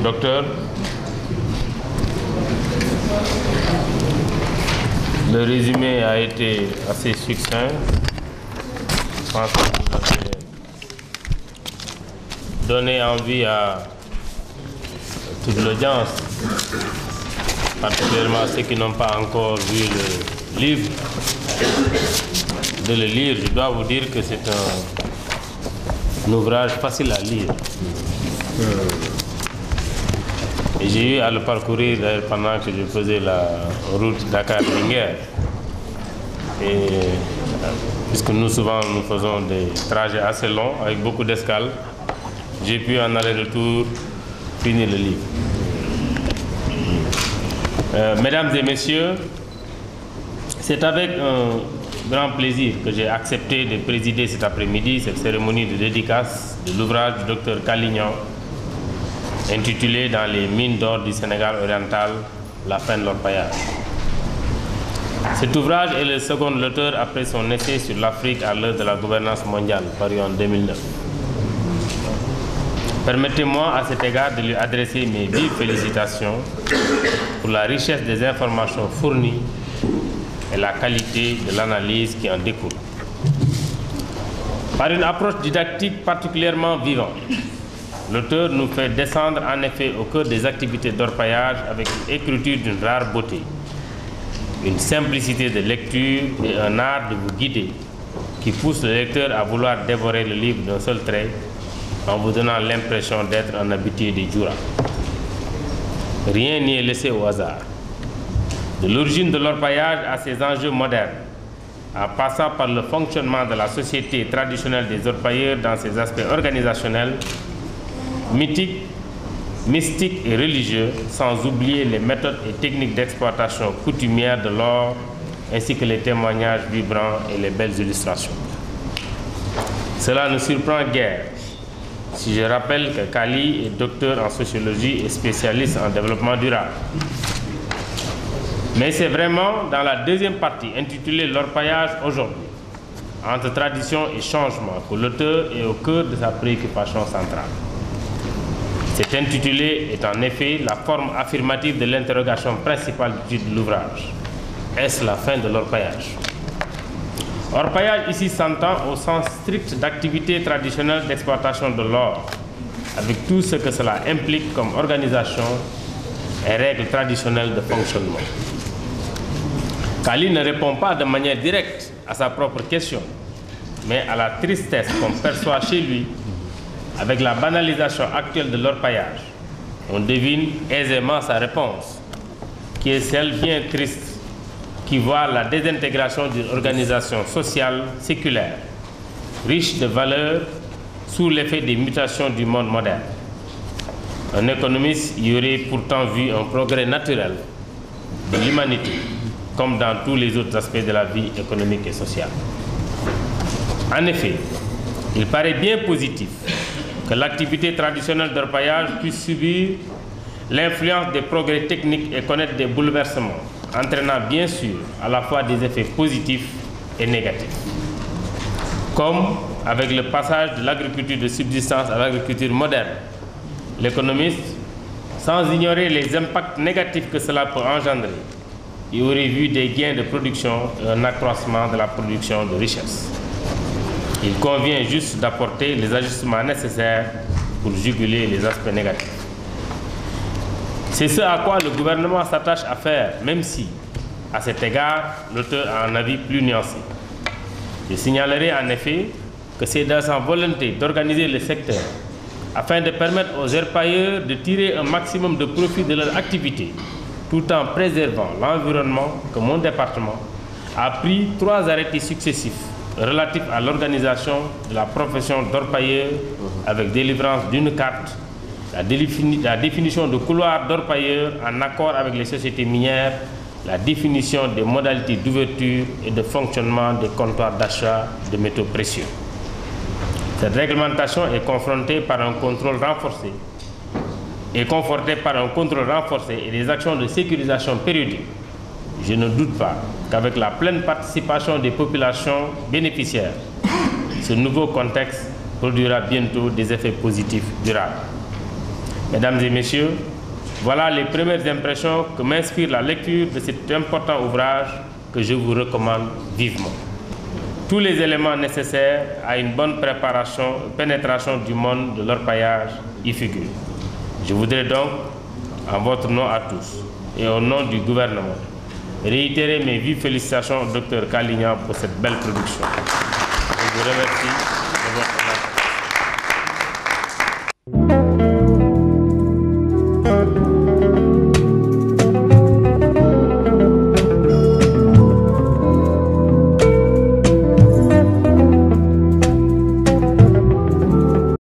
Docteur, le résumé a été assez succinct. Je pense que vous avez donné envie à toute l'audience, particulièrement ceux qui n'ont pas encore vu le livre, de le lire. Je dois vous dire que c'est un ouvrage facile à lire. Et j'ai eu à le parcourir pendant que je faisais la route Dakar-Linguère. Et puisque nous faisons des trajets assez longs avec beaucoup d'escales, j'ai pu en aller-retour finir le livre. Mesdames et messieurs, c'est avec un grand plaisir que j'ai accepté de présider cet après-midi cette cérémonie de dédicace de l'ouvrage du docteur Kalignan, intitulé Dans les mines d'or du Sénégal oriental, la fin de l'orpaillage. Cet ouvrage est le second l'auteur après son essai sur l'Afrique à l'heure de la gouvernance mondiale, paru en 2009. Permettez-moi à cet égard de lui adresser mes vives félicitations pour la richesse des informations fournies et la qualité de l'analyse qui en découle. Par une approche didactique particulièrement vivante, l'auteur nous fait descendre en effet au cœur des activités d'orpaillage avec une écriture d'une rare beauté, une simplicité de lecture et un art de vous guider qui pousse le lecteur à vouloir dévorer le livre d'un seul trait en vous donnant l'impression d'être un habitué des Djoura. Rien n'y est laissé au hasard. De l'origine de l'orpaillage à ses enjeux modernes, en passant par le fonctionnement de la société traditionnelle des orpailleurs dans ses aspects organisationnels, mythiques, mystiques et religieux, sans oublier les méthodes et techniques d'exploitation coutumières de l'or, ainsi que les témoignages vibrants et les belles illustrations. Cela ne surprend guère si je rappelle que Kali est docteur en sociologie et spécialiste en développement durable. Mais c'est vraiment dans la deuxième partie, intitulée L'orpaillage aujourd'hui, entre tradition et changement, que l'auteur est au cœur de sa préoccupation centrale. Cet intitulé est en effet la forme affirmative de l'interrogation principale du titre de l'ouvrage. Est-ce la fin de l'orpaillage? Orpaillage ici s'entend au sens strict d'activité traditionnelle d'exploitation de l'or, avec tout ce que cela implique comme organisation et règles traditionnelles de fonctionnement. Kali ne répond pas de manière directe à sa propre question, mais à la tristesse qu'on perçoit chez lui avec la banalisation actuelle de l'orpaillage. On devine aisément sa réponse, qui est celle bien triste, qui voit la désintégration d'une organisation sociale séculaire, riche de valeurs, sous l'effet des mutations du monde moderne. Un économiste y aurait pourtant vu un progrès naturel de l'humanité, comme dans tous les autres aspects de la vie économique et sociale. En effet, il paraît bien positif que l'activité traditionnelle d'orpaillage puisse subir l'influence des progrès techniques et connaître des bouleversements, entraînant bien sûr à la fois des effets positifs et négatifs. Comme avec le passage de l'agriculture de subsistance à l'agriculture moderne, l'économiste, sans ignorer les impacts négatifs que cela peut engendrer, y aurait vu des gains de production et un accroissement de la production de richesses. Il convient juste d'apporter les ajustements nécessaires pour juguler les aspects négatifs. C'est ce à quoi le gouvernement s'attache à faire, même si, à cet égard, l'auteur a un avis plus nuancé. Je signalerai en effet que c'est dans sa volonté d'organiser le secteur afin de permettre aux orpailleurs de tirer un maximum de profit de leur activité, tout en préservant l'environnement que mon département a pris 3 arrêtés successifs relatifs à l'organisation de la profession d'orpailleur avec délivrance d'une carte, la définition de couloirs d'orpailleurs en accord avec les sociétés minières la définition des modalités d'ouverture et de fonctionnement des comptoirs d'achat de métaux précieux. Cette réglementation est confrontée par un contrôle renforcé et confortée par un contrôle renforcé et des actions de sécurisation périodiques. Je ne doute pas qu'avec la pleine participation des populations bénéficiaires, ce nouveau contexte produira bientôt des effets positifs durables. Mesdames et messieurs, voilà les premières impressions que m'inspire la lecture de cet important ouvrage que je vous recommande vivement. Tous les éléments nécessaires à une bonne pénétration du monde de l'orpaillage y figurent. Je voudrais donc, en votre nom à tous et au nom du gouvernement, réitérer mes vives félicitations au Dr Kalignan pour cette belle production. Je vous remercie de votre attention.